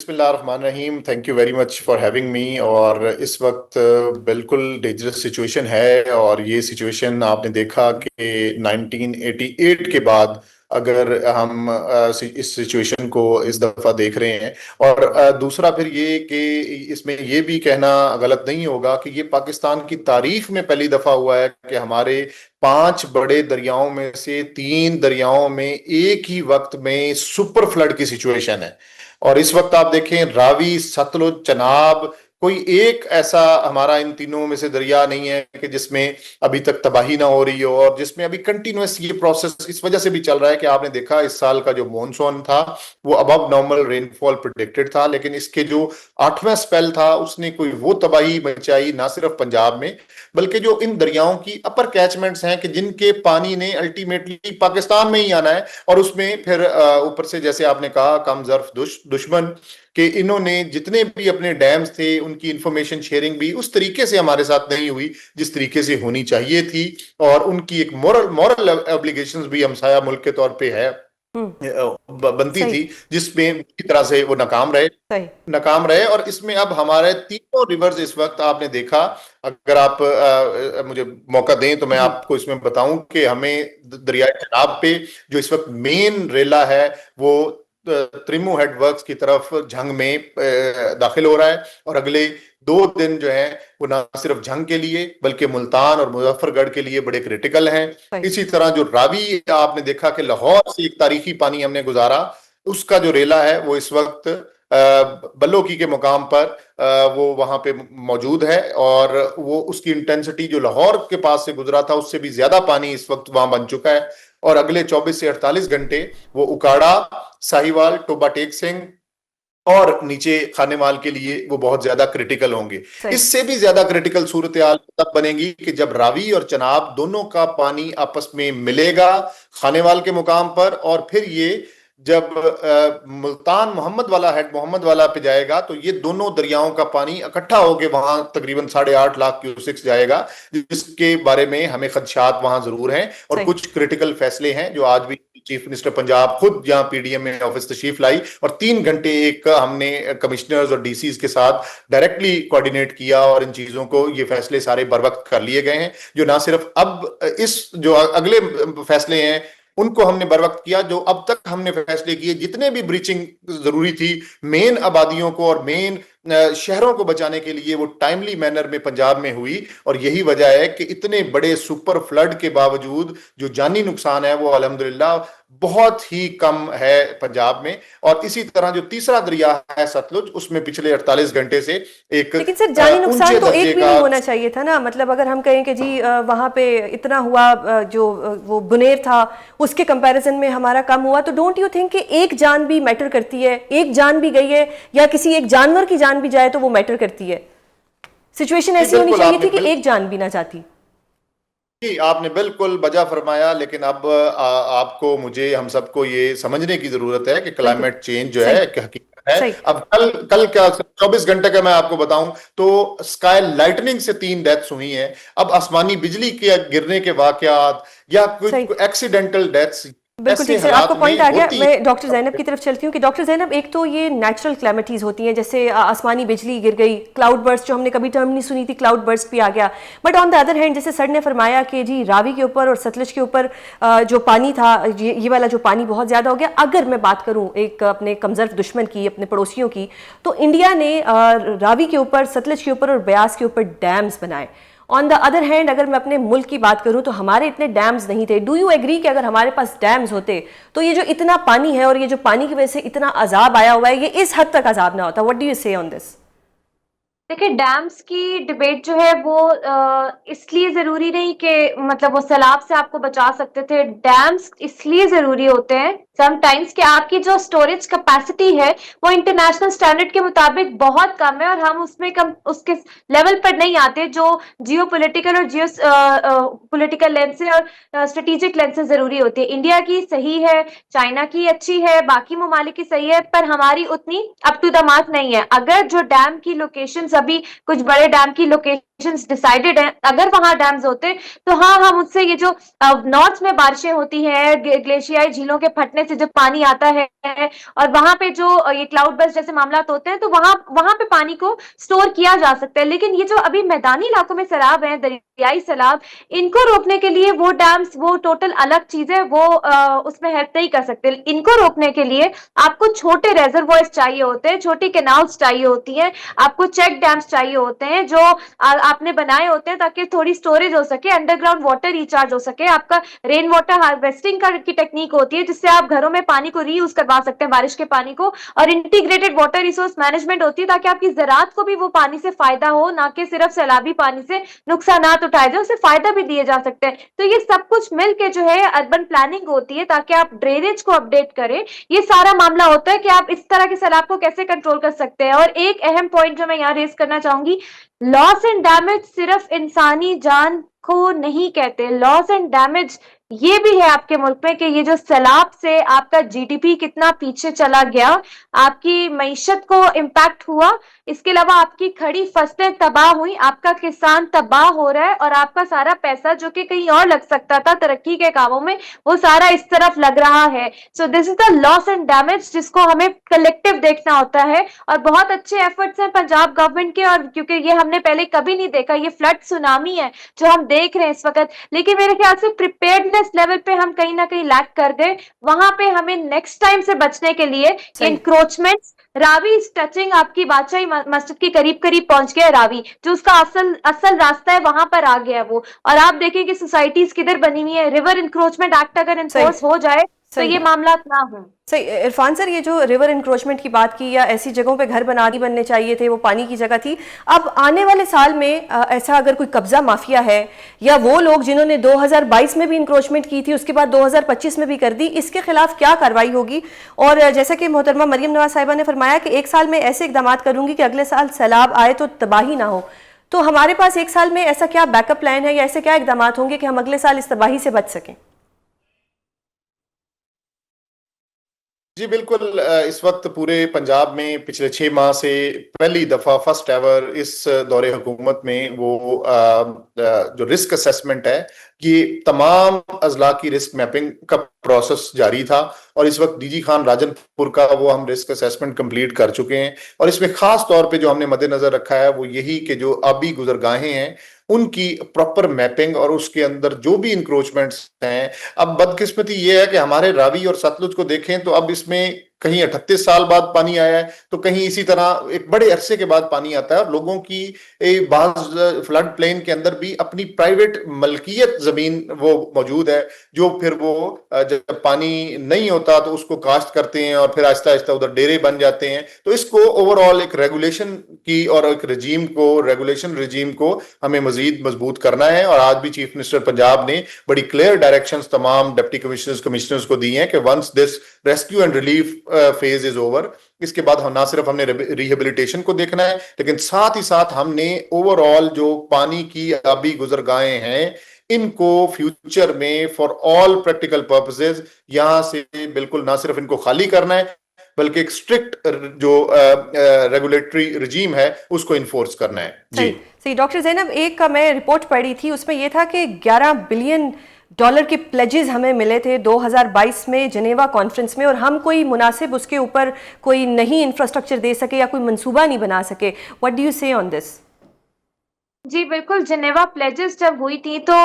बिस्मिल्लाहिर्रहमानिर्रहीम। Thank you very much for having me. और इस वक्त बिल्कुल डेंजरस सिचुएशन है। और ये सिचुएशन आपने देखा कि 1988 के बाद अगर हम इस सिचुएशन को इस दफा देख रहे हैं। और दूसरा फिर ये कि इसमें ये भी कहना गलत नहीं होगा कि ये पाकिस्तान की तारीख में पहली दफा हुआ है कि हमारे 5 बड़े दरियाओं में से 3 दरियाओं में एक ही वक्त में सुपर फ्लड की सिचुएशन है। और इस वक्त आप देखें, रावी, सतलुज, चनाब, कोई एक ऐसा हमारा इन तीनों में से दरिया नहीं है कि जिसमें अभी तक तबाही ना हो रही हो, और जिसमें अभी कंटिन्यूअस ये प्रोसेस इस वजह से भी चल रहा है कि आपने देखा इस साल का जो मॉनसून था वो अबव नॉर्मल रेनफॉल प्रिडिक्टेड था, लेकिन इसके जो 8वां स्पेल था उसने कोई वो तबाही मचाई ना सिर्फ पंजाब में, बल्कि जो इन दरियाओं की अपर कैचमेंट्स हैं कि जिनके पानी ने अल्टीमेटली पाकिस्तान में ही आना है। और उसमें फिर ऊपर से जैसे आपने कहा कम जर्फ दुश्मन कि इन्होंने जितने भी अपने डैम्स थे उनकी इंफॉर्मेशन शेयरिंग भी उस तरीके से हमारे साथ नहीं हुई जिस तरीके से होनी चाहिए थी। और उनकी एक मॉरल ऑब्लिगेशंस भी हमसाया मुल्क के तौर पे है, बनती सही। थी, जिसमें की तरह से वो सही। नाकाम रहे। और इसमें अब हमारे तीनों रिवर्स इस वक्त आपने देखा, अगर आप मुझे मौका दें तो मैं जी। आपको इसमें बताऊं कि हमें दरियाए चनाब पे जो इस वक्त मेन रेला है वो त्रिमू हेड वर्क्स की तरफ झंग में दाखिल हो रहा है। और अगले 2 दिन जो है वो ना सिर्फ झंग के लिए बल्कि मुल्तान और मुजफ्फरगढ़ के लिए बड़े क्रिटिकल हैं। सही। इसी तरह जो रावी आपने देखा कि लाहौर से एक तारीखी पानी हमने गुजारा, उसका जो रेला है वो इस वक्त बल्लोकी के मुकाम पर वो वहां पे मौजूद है। और वो उसकी इंटेंसिटी जो लाहौर के पास से गुजरा था उससे भी ज्यादा पानी इस वक्त वहां बन चुका है। और अगले 24 से 48 घंटे वो उकाड़ा, साहिवाल, टोबा टेक सिंह और नीचे खानेवाल के लिए वो बहुत ज्यादा क्रिटिकल होंगे। सही। इससे भी ज्यादा क्रिटिकल सूरत हाल तब बनेगी कि जब रावी और चनाब दोनों का पानी आपस में मिलेगा खानेवाल के मुकाम पर, और फिर ये जब मुल्तान मोहम्मद वाला पे जाएगा तो ये दोनों दरियाओं का पानी इकट्ठा होके वहां तकरीबन 8.5 लाख क्यूसेक्स जाएगा, जिसके बारे में हमें खदशात वहां जरूर हैं। और सही। कुछ क्रिटिकल फैसले हैं जो आज भी चीफ मिनिस्टर पंजाब खुद यहाँ पीडीएम में ऑफिस तशरीफ लाई, और 3 घंटे एक हमने कमिश्नर्स और डीसीज के साथ डायरेक्टली कोऑर्डिनेट किया, और इन चीजों को ये फैसले सारे बर वक्त कर लिए गए हैं। जो ना सिर्फ अब इस जो अगले फैसले हैं उनको हमने बर वक्त किया, जो अब तक हमने फैसले किए जितने भी ब्रीचिंग जरूरी थी मेन आबादियों को और मेन शहरों को बचाने के लिए, वो टाइमली मैनर में पंजाब में हुई। और यही वजह है कि इतने बड़े सुपर फ्लड के बावजूद जो जानी नुकसान है वो अल्हम्दुलिल्लाह बहुत ही कम है पंजाब में। और इसी तरह जो तीसरा दरिया है सतलुज, उसमें पिछले 48 घंटे से एक लेकिन सर जानी नुकसान ऊंचे तो दर्जे एक भी का। नहीं होना चाहिए था ना। मतलब अगर हम कहें कि जी वहां पे इतना हुआ, जो वो बुनेर था उसके कंपैरिजन में हमारा कम हुआ, तो डोंट यू थिंक कि एक जान भी मैटर करती है? एक जान भी गई है या किसी एक जानवर की जान भी जाए तो वो मैटर करती है। सिचुएशन जी ऐसी होनी बिल्कुल, चाहिए थी कि एक जान भी ना जाती। जी आपने बिल्कुल बजा फरमाया, लेकिन अब आपको मुझे हम सबको ये समझने की जरूरत है कि बिल्कुल। क्लाइमेट चेंज जो है सही। एक हकीकत है। सही। अब कल कल क्या 24 घंटे का मैं आपको बताऊं तो स्काई लाइटनिंग से 3 डेथ्स हुई हैं। अब आसमानी बिजली के गिरने के वाकयात या सही। कुछ एक्सीडेंटल डेथ्स बिल्कुल ऐसे ठीक सर, आपको हालात पॉइंट में आ गया। होती मैं डॉक्टर जैनब है। की तरफ चलती हूँ कि डॉक्टर जैनब, एक तो ये नेचुरल क्लैमिटीज होती हैं जैसे आसमानी बिजली गिर गई, क्लाउड बर्स्ट जो हमने कभी टर्म नहीं सुनी थी, क्लाउड बर्स्ट भी आ गया। But on the other hand जैसे सर ने फरमाया कि जी रावी के ऊपर और सतलज के ऊपर जो पानी था, ये वाला जो पानी बहुत ज़्यादा हो गया। अगर मैं बात करूँ एक अपने कमजोर दुश्मन की, अपने पड़ोसियों की, तो इंडिया ने रावी के ऊपर, सतलज के ऊपर और ब्यास के ऊपर डैम्स बनाए। ऑन द अदर हैंड अगर मैं अपने मुल्क की बात करूं तो हमारे इतने डैम्स नहीं थे। डू यू एग्री कि अगर हमारे पास डैम्स होते तो ये जो इतना पानी है और ये जो पानी की वजह से इतना अजाब आया हुआ है, ये इस हद तक अजाब ना होता? व्हाट डू यू से ऑन दिस? देखिए, डैम्स की डिबेट जो है वो इसलिए जरूरी नहीं कि मतलब वो सैलाब से आपको बचा सकते थे। डैम्स इसलिए जरूरी होते हैं समटाइम्स कि आपकी जो स्टोरेज कैपेसिटी है वो इंटरनेशनल स्टैंडर्ड के मुताबिक बहुत कम है और हम उसमें कम उसके लेवल पर नहीं आते जो जियो पोलिटिकल और जियो पोलिटिकल लेंस से और स्ट्रेटेजिक लेंस से जरूरी होती है। इंडिया की सही है, चाइना की अच्छी है, बाकी ममालिक की सही है, पर हमारी उतनी अप टू द मार्क नहीं है। अगर जो डैम की लोकेशन, अभी कुछ बड़े डैम की लोकेशन डिसाइडेड है, अगर वहां डैम्स होते तो हाँ हम उससे ये जो नॉर्थ में बारिशें होती हैं, ग्लेशियाई झीलों के फटने से जब पानी आता है और वहां पे जो ये क्लाउड बर्स्ट जैसे मामला होते हैं तो वहां वहां पे पानी को स्टोर किया जा सकता है। लेकिन ये जो अभी मैदानी इलाकों में सैलाब है, दरियाई सैलाब, इनको रोकने के लिए वो डैम्स वो टोटल अलग चीज है, वो उसमें हेल्प नहीं कर सकते। इनको रोकने के लिए आपको छोटे रेजर्वोयर्स चाहिए होते हैं, छोटी कैनाल्स चाहिए होती हैं, आपको चेक डैम्स चाहिए होते हैं जो आपने बनाए होते हैं ताकि थोड़ी स्टोरेज हो सके, अंडरग्राउंड वाटर रिचार्ज हो सके। आपका रेन वाटर हार्वेस्टिंग की टेक्निक होती है जिससे आप घरों में पानी को रीयूज करवा सकते हैं, बारिश के पानी को। और इंटीग्रेटेड वाटर रिसोर्स मैनेजमेंट होती है ताकि आपकी ज़राअत को भी वो पानी से फायदा हो, ना कि सिर्फ सैलाबी पानी से नुकसानात उठाए जाए, उसे फायदा भी दिए जा सकते हैं। तो ये सब कुछ मिलके जो है अर्बन प्लानिंग होती है ताकि आप ड्रेनेज को अपडेट करें। ये सारा मामला होता है कि आप इस तरह के सैलाब को कैसे कंट्रोल कर सकते हैं। और एक अहम पॉइंट जो मैं यहाँ रेज करना चाहूंगी, लॉस एंड डैमेज सिर्फ इंसानी जान को नहीं कहते, लॉस एंड डैमेज ये भी है आपके मुल्क में कि ये जो सैलाब से आपका जीडीपी कितना पीछे चला गया, आपकी मईशत को इम्पैक्ट हुआ, इसके अलावा आपकी खड़ी फसलें तबाह हुई, आपका किसान तबाह हो रहा है और आपका सारा पैसा जो कि कहीं और लग सकता था तरक्की के कामों में, वो सारा इस तरफ लग रहा है। So this is the loss and damage जिसको हमें कलेक्टिव देखना होता है। और बहुत अच्छे एफर्ट्स हैं पंजाब गवर्नमेंट के, और क्योंकि ये हमने पहले कभी नहीं देखा, ये फ्लड सुनामी है जो हम देख रहे हैं इस वक्त, लेकिन मेरे ख्याल से प्रिपेयर्डनेस लेवल पे हम कहीं ना कहीं लैक कर गए। वहां पे हमें नेक्स्ट टाइम से बचने के लिए इंक्रोचमेंट्स, रावी इज टचिंग, आपकी बादशाही मस्जिद के करीब करीब पहुंच गया रावी, जो उसका असल रास्ता है वहां पर आ गया वो। और आप देखें कि सोसाइटीज किधर बनी हुई है, रिवर इंक्रोचमेंट एक्ट अगर इन्फोर्स हो जाए तो ये मामला ना हो। सही। इरफान सर, ये जो रिवर इंक्रोचमेंट की बात की या ऐसी जगहों पे घर बनने चाहिए थे, वो पानी की जगह थी, अब आने वाले साल में ऐसा अगर कोई कब्जा माफिया है या वो लोग जिन्होंने 2022 में भी इंक्रोचमेंट की थी उसके बाद 2025 में भी कर दी, इसके खिलाफ क्या कार्रवाई होगी? और जैसा कि मोहतरमा मरियम नवाज साहिबा ने फरमाया कि 1 साल में ऐसे इकदाम करूंगी कि अगले साल सैलाब आए तो तबाही ना हो, तो हमारे पास 1 साल में ऐसा क्या बैकअप प्लान है या ऐसे क्या इकदाम होंगे कि हम अगले साल इस तबाही से बच सकें? जी बिल्कुल, इस वक्त पूरे पंजाब में पिछले 6 माह से पहली दफा फर्स्ट एवर इस दौरे हुकूमत में वो जो रिस्क असेसमेंट है, ये तमाम अजला की रिस्क मैपिंग का प्रोसेस जारी था और इस वक्त डीजी खान राजनपुर का वो हम रिस्क असेसमेंट कंप्लीट कर चुके हैं। और इसमें खास तौर पे जो हमने मद्देनजर रखा है वो यही कि जो आबी गुजरगाहें हैं उनकी प्रॉपर मैपिंग और उसके अंदर जो भी इंक्रोचमेंट्स हैं। अब बदकिस्मती ये है कि हमारे रावी और सतलुज को देखें तो अब इसमें कहीं 38 साल बाद पानी आया है तो कहीं इसी तरह एक बड़े अरसे के बाद पानी आता है और लोगों की बाज फ्लड प्लेन के अंदर भी अपनी प्राइवेट मलकियत जमीन वो मौजूद है, जो फिर वो जब पानी नहीं होता तो उसको काश्त करते हैं और फिर आहिस्ता आहिस्ता उधर डेरे बन जाते हैं। तो इसको ओवरऑल एक रेगुलेशन की और एक रजीम को, रेगुलेशन रजीम को हमें मजीद मजबूत करना है। और आज भी चीफ मिनिस्टर पंजाब ने बड़ी क्लियर डायरेक्शंस तमाम डिप्टी कमिश्नर्स को दी हैं कि once this rescue and relief phase is over, इसके बाद हम ना सिर्फ हमने रिहेबिलिटेशन को देखना है लेकिन साथ ही साथ हमने ओवरऑल जो पानी की आबी गुजरगाहें हैं इनको फ्यूचर में फॉर ऑल प्रैक्टिकल पर्पसेस यहां से बिल्कुल ना सिर्फ इनको खाली करना है बल्कि एक स्ट्रिक्ट जो रेगुलेटरी रजीम है उसको इन्फोर्स करना है। जी सही। डॉक्टर ज़ैनब, एक का मैं रिपोर्ट पढ़ी थी, उसमें यह था कि $11 बिलियन के प्लेजेस हमें मिले थे 2022 में जिनेवा कॉन्फ्रेंस में, और हम कोई मुनासिब उसके ऊपर कोई नई इंफ्रास्ट्रक्चर दे सके या कोई मंसूबा नहीं बना सके। व्हाट डू यू से ऑन दिस? जी बिल्कुल, जिनेवा प्लेजेस जब हुई थी तो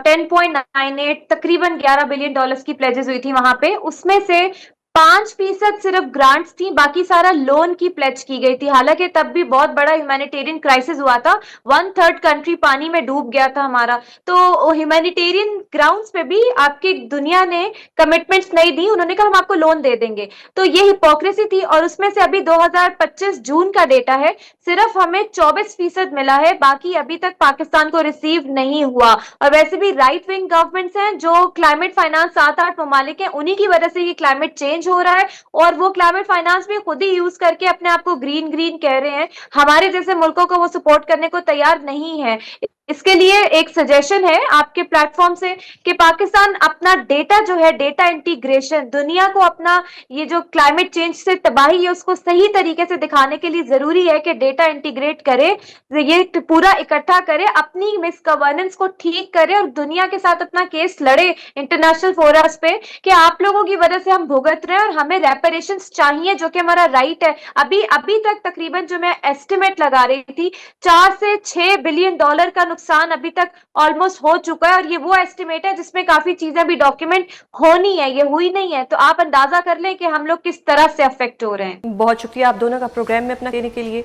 10.98 तकरीबन $11 बिलियन की प्लेजेस हुई थी वहां पे, उसमें से 5% सिर्फ ग्रांट्स थी, बाकी सारा लोन की प्लेज की गई थी। हालांकि तब भी बहुत बड़ा ह्यूमैनिटेरियन क्राइसिस हुआ था, 1/3 कंट्री पानी में डूब गया था हमारा। तो ह्यूमैनिटेरियन ग्राउंड्स पे भी आपकी दुनिया ने कमिटमेंट्स नहीं दी, उन्होंने कहा हम आपको लोन दे देंगे। तो ये हिपोक्रेसी थी। और उसमें से अभी 2025 जून का डेटा है, सिर्फ हमें 24% मिला है, बाकी अभी तक पाकिस्तान को रिसीव नहीं हुआ। और वैसे भी राइट विंग गवर्नमेंट्स हैं जो क्लाइमेट फाइनेंस 7-8 ममालिक हैं, उन्हीं की वजह से ये क्लाइमेट चेंज हो रहा है और वो क्लाइमेट फाइनेंस भी खुद ही यूज करके अपने आप को ग्रीन ग्रीन कह रहे हैं। हमारे जैसे मुल्कों को वो सपोर्ट करने को तैयार नहीं है। इसके लिए एक सजेशन है आपके प्लेटफॉर्म से कि पाकिस्तान अपना डेटा जो है, डेटा इंटीग्रेशन, दुनिया को अपना ये जो क्लाइमेट चेंज से तबाही है उसको सही तरीके से दिखाने के लिए जरूरी है कि डेटा इंटीग्रेट करे, ये पूरा इकट्ठा करे, अपनी मिस गवर्नेंस को ठीक करे और दुनिया के साथ अपना केस लड़े इंटरनेशनल फोरम्स पे कि आप लोगों की वजह से हम भुगत रहे हैं और हमें रेपरेशंस चाहिए जो कि हमारा राइट है। अभी अभी तक तकरीबन जो मैं एस्टिमेट लगा रही थी, 4 से 6 बिलियन डॉलर का नुकसान अभी तक ऑलमोस्ट हो चुका है और ये वो एस्टिमेट है जिसमें काफी चीजें भी डॉक्यूमेंट होनी है, ये हुई नहीं है। तो आप अंदाजा कर लें कि हम लोग किस तरह से अफेक्ट हो रहे हैं। बहुत शुक्रिया आप दोनों का प्रोग्राम में अपना देने के लिए।